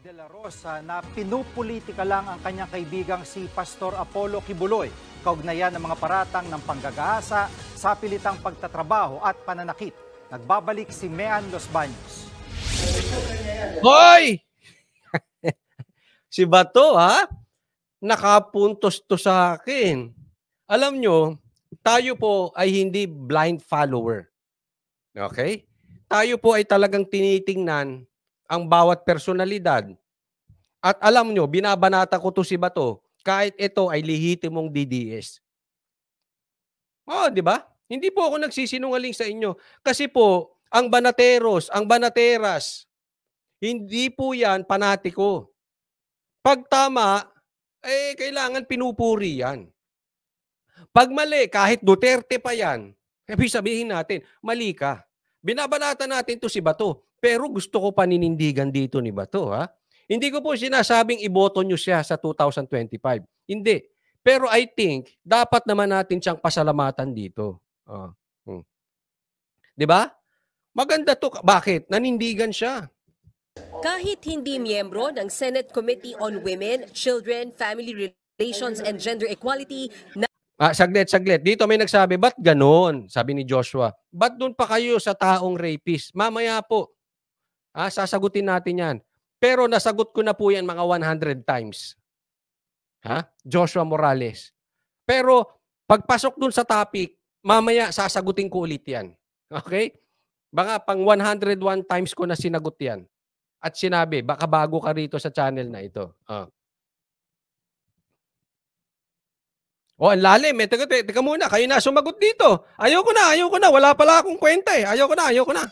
De La Rosa na pinupolitika lang ang kanyang kaibigang si Pastor Apollo Kibuloy, kaugnayan ng mga paratang ng panggagahasa, sapilitang pagtatrabaho at pananakit. Nagbabalik si Mean Los Baños. Hoy! Si Bato, ha? Nakapuntos to sa akin. Alam nyo, tayo po ay hindi blind follower. Okay? Tayo po ay talagang tinitingnan ang bawat personalidad. At alam nyo, binabanata ko to si Bato, kahit ito ay lehitimong DDS. Oh, di ba? Hindi po ako nagsisinungaling sa inyo. Kasi po, ang banateros, ang banateras, hindi po yan panatiko. Pag tama, kailangan pinupuri yan. Pag mali, kahit Duterte pa yan, ibig sabihin natin, mali ka. Binabanata natin to si Bato. Pero gusto ko paninindigan dito ni Bato, ha? Hindi ko po sinasabing iboto nyo siya sa 2025. Hindi. Pero I think, dapat naman natin siyang pasalamatan dito. Oh. Di ba? Maganda to. Bakit? Nanindigan siya. Kahit hindi miyembro ng Senate Committee on Women, Children, Family Relations and Gender Equality na Saglit. Dito may nagsabi, ba't ganon? Sabi ni Joshua. Ba't doon pa kayo sa taong rapist? Mamaya po. Sasagutin natin yan. Pero nasagot ko na po yan mga 100 times. Joshua Morales. Pero pagpasok doon sa topic, mamaya sasagutin ko ulit yan. Okay? Baka pang 101 times ko na sinagot yan. At sinabi, baka bago ka rito sa channel na ito. Ang lalim. Teka muna. Kayo na sumagot dito. Ayoko na. Wala pala akong kwenta eh. Ayoko na.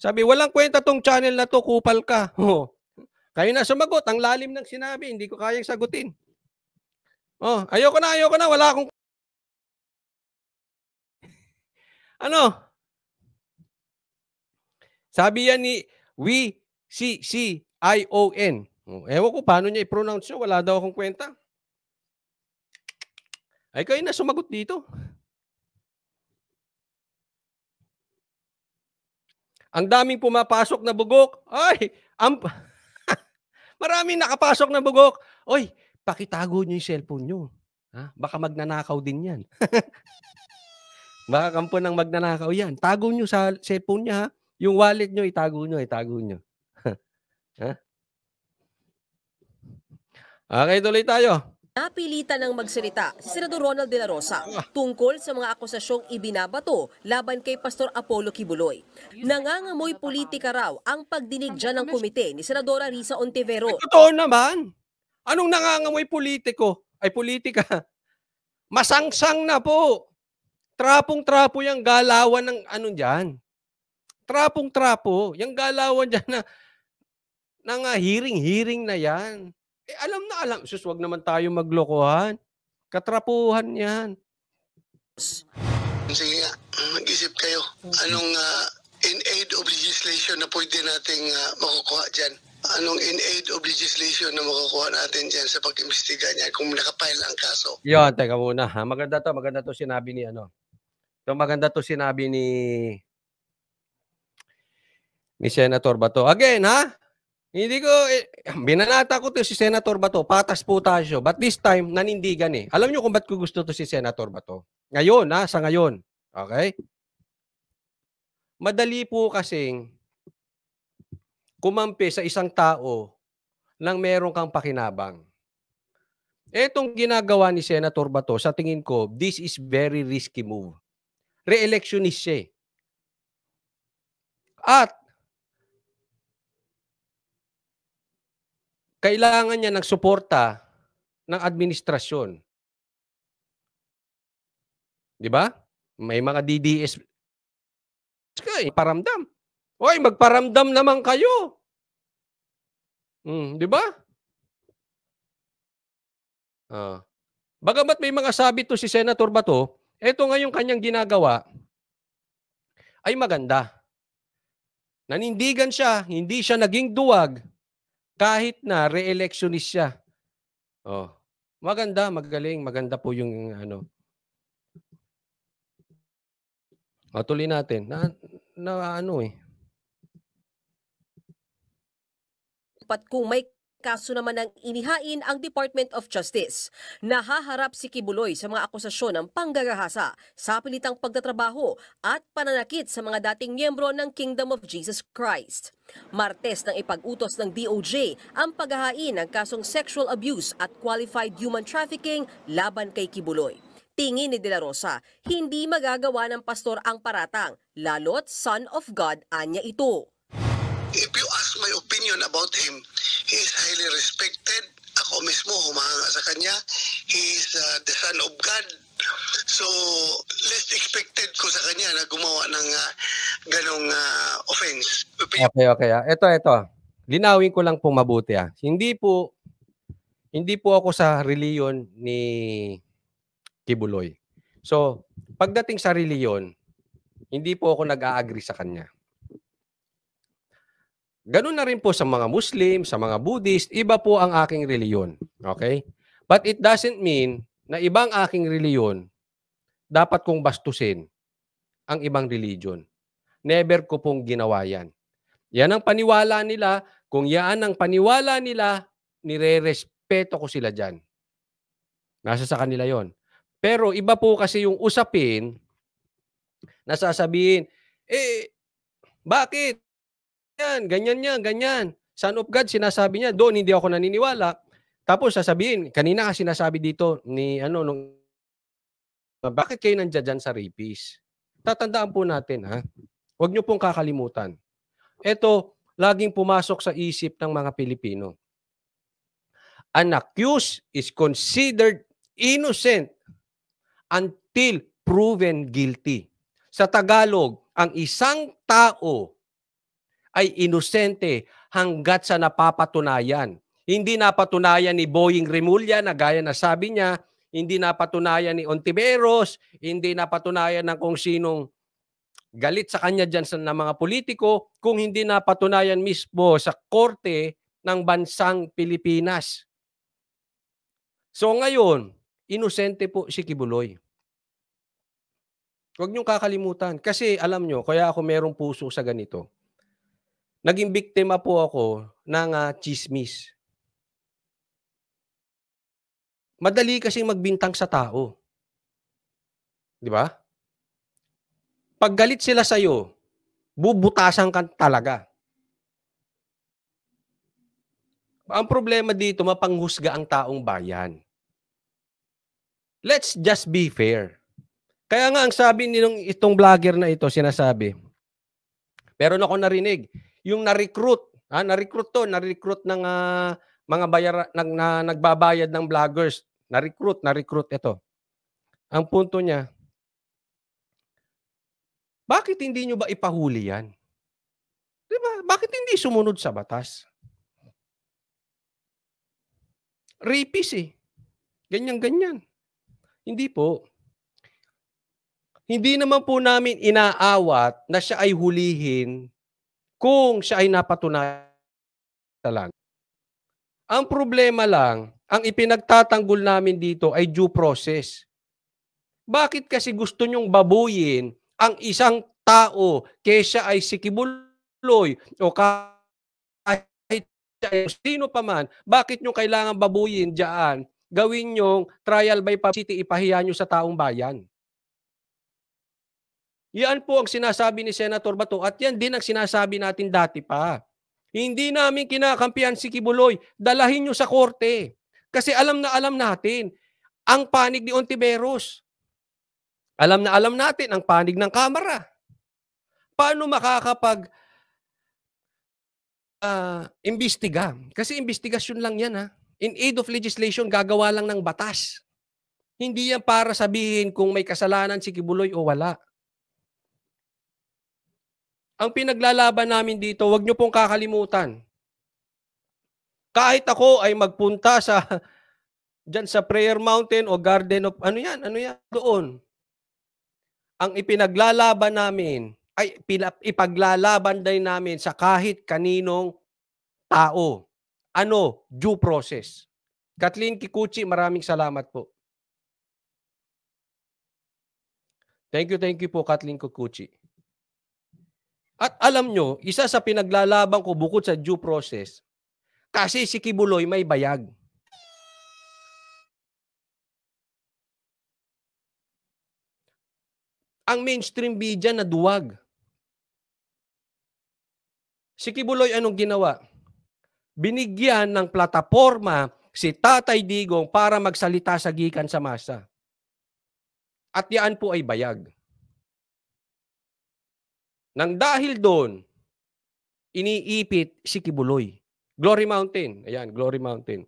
Sabi, walang kwenta tong channel na to. Kupal ka. Kayo na sumagot. Ang lalim ng sinabi. Hindi ko kayang sagutin. Ayoko na. Wala akong... Sabi yan ni Cion. Ewan ko paano niya i-pronounce yun. Wala daw akong kwenta. Ay, kayo na sumagot dito. Ang daming pumapasok na bugok. Maraming nakapasok na bugok. Oy, pakitago niyo yung cellphone niyo. Baka magnanakaw din yan. Baka kampo ng magnanakaw yan. Tago niyo sa cellphone niya, ha? Yung wallet niyo, itago niyo. Okay, tuloy tayo. napilitan ng magsalita si Senador Ronald De La Rosa tungkol sa mga akusasyong ibinabato laban kay Pastor Apollo Kibuloy. Nangangamoy politika raw ang pagdinig dyan ng komite ni Senadora Risa Ontivero. Totoo naman. Anong nangangamoy politika? Masangsang na po. Trapong-trapo yung galawan ng dyan. Trapong-trapo. Yung galawan dyan na hearing na yan. Alam. Sus, wag naman tayo maglokohan. Katrapuhan yan. Sige nga, mag-isip kayo. Anong in aid of legislation na pwede nating makukuha dyan? Anong in aid of legislation na makukuha natin dyan sa pag-imbestiga niya kung nakapile ang kaso? Yan, teka muna. Maganda to sinabi ni maganda to sinabi ni Senator Bato. Again, hindi ko, binanata ko to si Senator Bato, patas po tayo. But this time, nanindigan eh. Alam nyo kung ba't ko gusto to si Senator Bato? Ngayon, sa ngayon. Okay? Madali po kasing kumampi sa isang tao nang meron kang pakinabang. Etong ginagawa ni Senator Bato, sa tingin ko, this is very risky move. Re-electionist siya. At kailangan niya ng suporta ng administrasyon. Di ba? May mga DDS. Paramdam. Hoy, magparamdam naman kayo. Di ba? Bagamat may mga sabi to si Senator Bato, eto nga yung kanyang ginagawa ay maganda. Nanindigan siya, hindi siya naging duwag. Kahit na re-electionist siya. Maganda, magaling. Maganda po yung tuloy natin. Pat kung may kaso naman ng inihain ang Department of Justice. Nahaharap si Kibuloy sa mga akusasyon ng panggagahasa, sapilitang pagtatrabaho at pananakit sa mga dating miyembro ng Kingdom of Jesus Christ. Martes nang ipag-utos ng DOJ ang paghahain ng kasong sexual abuse at qualified human trafficking laban kay Kibuloy. Tingin ni De La Rosa, hindi magagawa ng pastor ang paratang, lalo't Son of God anya ito. If you ask my opinion about him, he is highly respected. Ako mismo humahanga sa kanya. He is the Son of God. So, least expected ko sa kanya na gumawa ng ganong offense. Okay. Ito. Linawin ko lang po mabuti. Hindi po ako sa reliyon ni Kibuloy. So, pagdating sa reliyon, hindi po ako nag-a-agree sa kanya. Ganun na rin po sa mga Muslim, sa mga Buddhist, iba po ang aking reliyon. Okay? But it doesn't mean na ibang aking reliyon, dapat kong bastusin ang ibang religion. Never ko pong ginawa yan. Yan ang paniwala nila. Kung yan ang paniwala nila, nire-respeto ko sila dyan. Nasa sa kanila yon. Pero iba po kasi yung usapin na sasabihin, bakit? Ganyan. Son of God, sinasabi niya, doon hindi ako naniniwala. Tapos sasabihin, kanina kasi sinasabi dito ni bakit kayo nandiyan sa rapist? Tatandaan po natin, ha? Huwag niyo pong kakalimutan. Ito, laging pumasok sa isip ng mga Pilipino. An accused is considered innocent until proven guilty. Sa Tagalog, ang isang tao ay inosente hanggat sa napapatunayan. Hindi napatunayan ni Boying Remulla na gaya na sabi niya, hindi napatunayan ni Ontiveros, hindi napatunayan ng kung sinong galit sa kanya dyan ng mga politiko, kung hindi napatunayan mismo sa korte ng bansang Pilipinas. So ngayon, inosente po si Kibuloy. Huwag niyong kakalimutan. Kasi alam nyo, kaya ako merong puso sa ganito. Naging biktima po ako ng chismis. Madali kasing magbintang sa tao. Di ba? Pag galit sila sa'yo, bubutasan ka talaga. Ang problema dito, mapanghusga ang taong bayan. Let's just be fair. Kaya nga ang sabi itong vlogger na ito, sinasabi, pero ako narinig, yung na-recruit ng mga nagbabayad ng vloggers, na-recruit ito. Ang punto niya, bakit hindi nyo ba ipahuli yan? Diba? Bakit hindi sumunod sa batas? Rapist Ganyan. Hindi po. Hindi naman po namin inaawat na siya ay hulihin kung siya ay napatunayan lang. Ang problema lang, ang ipinagtatanggol namin dito ay due process. Bakit kasi gusto nyong babuyin ang isang tao kaysa ay si Kibuloy o kahit sino pa man, bakit nyo kailangan babuyin diyan? Gawin nyong trial by publicity, ipahiya nyo sa taong bayan. Yan po ang sinasabi ni Senator Bato at yan din ang sinasabi natin dati pa. Hindi namin kinakampihan si Kibuloy. Dalahin nyo sa korte. Kasi alam na alam natin ang panig ni Ontiveros. Alam na alam natin ang panig ng Kamara. Paano makakapag imbestiga? Kasi investigasyon lang yan, ha. In aid of legislation, gagawa lang ng batas. Hindi yan para sabihin kung may kasalanan si Kibuloy o wala. Ang pinaglalaban namin dito, wag nyo pong kakalimutan. Kahit ako ay magpunta dyan sa Prayer Mountain o Garden of, ano yan, doon. Ang ipinaglalaban namin, ay ipaglalaban din namin sa kahit kaninong tao. Ano? Due process. Kathleen Kikuchi, maraming salamat po. Thank you po, Kathleen Kikuchi. At alam nyo, isa sa pinaglalaban ko bukod sa due process, Kasi si Kibuloy may bayag. Ang mainstream media naduwag. Si Kibuloy anong ginawa? Binigyan ng plataporma si Tatay Digong para magsalita sa gikan sa masa. At yan po ay bayag. Nang dahil doon, iniipit si Kibuloy. Glory Mountain. Ayan, Glory Mountain.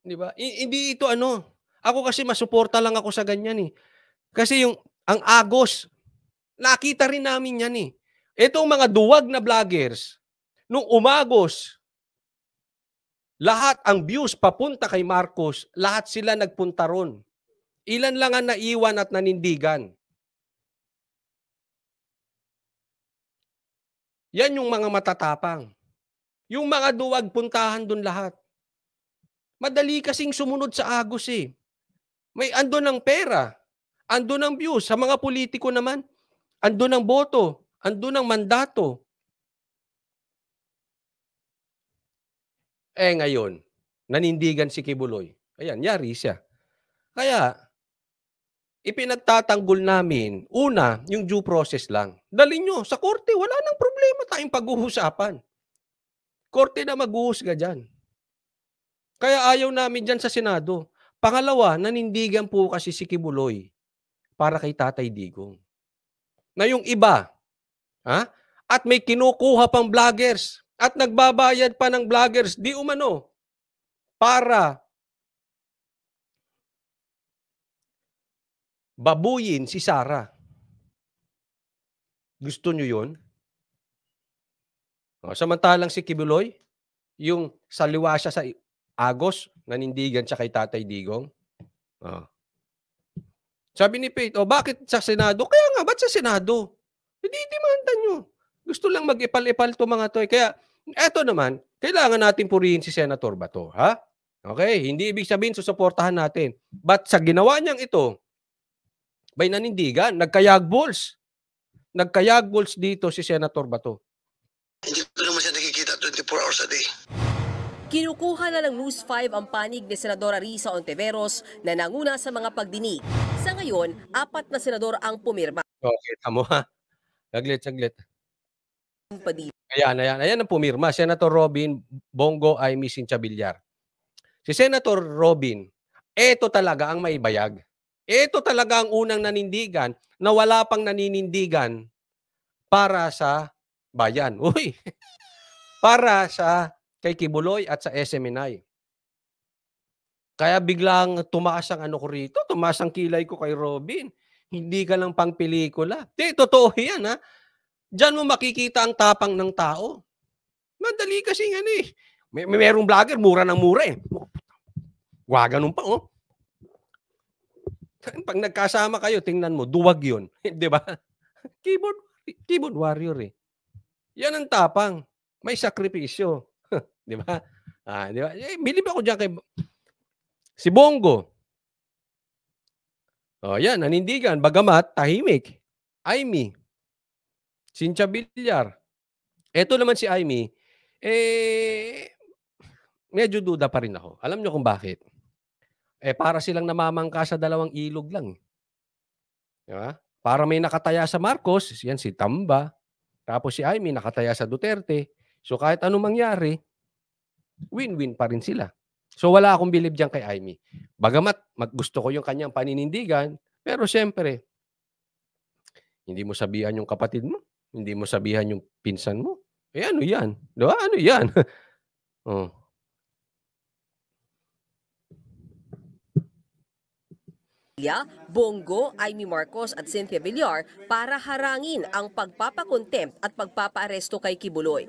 Di ba? Hindi ito ano. Ako kasi masuporta lang ako sa ganyan eh. Kasi ang Agos, nakita rin namin yan eh. Itong mga duwag na vloggers, nung umagos, lahat ang views papunta kay Marcos, lahat sila nagpunta ron. Ilan lang ang naiwan at nanindigan. Yan yung mga matatapang. Yung mga duwag, puntahan doon lahat. Madali kasing sumunod sa Agos eh. May andun ng pera, andun ng views. Sa mga politiko naman, andun ng boto, andun ng mandato. Ngayon, nanindigan si Kibuloy. Ayan, yari siya. Kaya, ipinagtatanggol namin, una, yung due process lang. Dalhin nyo sa korte, wala nang problema tayong pag-uusapan. Korte na mag-uusga dyan. Kaya ayaw namin dyan sa Senado. Pangalawa, nanindigan po kasi si Kibuloy para kay Tatay Digong. Na yung iba, at may kinukuha pang vloggers at nagbabayad pa ng vloggers, di umano, para babuyin si Sara. Gusto nyo yun? Samantalang si Kibuloy, yung saliwa siya sa Agos, nanindigan siya kay Tatay Digong. Sabi ni Faith, bakit sa Senado? Kaya nga, ba't sa Senado? Hindi demanda nyo. Gusto lang mag-ipal-ipal to mga to. Kaya, eto naman, kailangan natin purihin si Senator Bato. Ha? Okay, hindi ibig sabihin susuportahan natin. But sa ginawa niyang ito, by nanindigan, nagkayagbols. Nagkayagbols dito si Senator Bato. Hindi ko naman siya nakikita 24 hours a day. Kinukuha na ng News 5 ang panig ni Senadora Risa Ontiveros na nanguna sa mga pagdinig. Sa ngayon, 4 na senador ang pumirma. Okay, tamo ha. Saglit. Padilla. Ayan ang pumirma. Senator Robin Bongo ay Cynthia Villar. Si Senator Robin, eto talaga ang may bayag. Eto talaga ang unang nanindigan na wala pang naninindigan para sa bayan. Uy! Para sa kay Kibuloy at sa SMNI. Kaya biglang tumaas ang ano ko rito, tumaas ang kilay ko kay Robin. Hindi ka lang pang pelikula. Totoo yan ha. Diyan mo makikita ang tapang ng tao. Madali kasi ano eh. Merong vlogger, mura ng mura eh. Ganun pa oh. Pag nagkasama kayo, tingnan mo, duwag yun. Di ba? Keyboard warrior eh. Yan ang tapang. May sakripisyo. Di ba? Di ba? Bilib ako dyan kay si Bongo. Yan, nanindigan. Bagamat, tahimik. Amy. Cynthia Villar. Eto naman si Amy, medyo duda pa rin ako. Alam nyo kung bakit? Para silang namamangka sa dalawang ilog lang. Diba? Para may nakataya sa Marcos, yan si Tamba. Tapos si Amy nakataya sa Duterte. So kahit anong mangyari, win-win pa rin sila. So wala akong bilib dyan kay Amy. Bagamat gusto ko yung kanyang paninindigan, pero siyempre, hindi mo sabihan yung kapatid mo. Hindi mo sabihan yung pinsan mo. Ano yan? Diba? Ano yan? Bongo, Amy Marcos at Cynthia Villar para harangin ang pagpapakontempt at pagpapaaresto kay Kibuloy.